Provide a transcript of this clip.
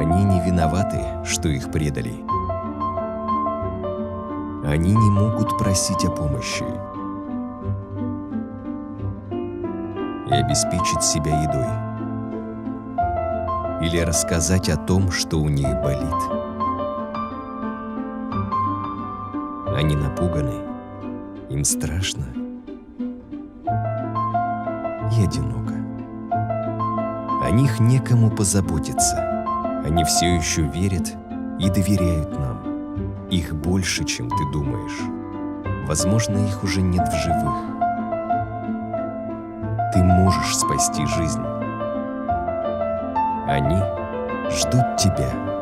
Они не виноваты, что их предали. Они не могут просить о помощи и обеспечить себя едой или рассказать о том, что у них болит. Они напуганы, им страшно и одиноко. О них некому позаботиться. Они все еще верят и доверяют нам. Их больше, чем ты думаешь. Возможно, их уже нет в живых. Ты можешь спасти жизнь. Они ждут тебя.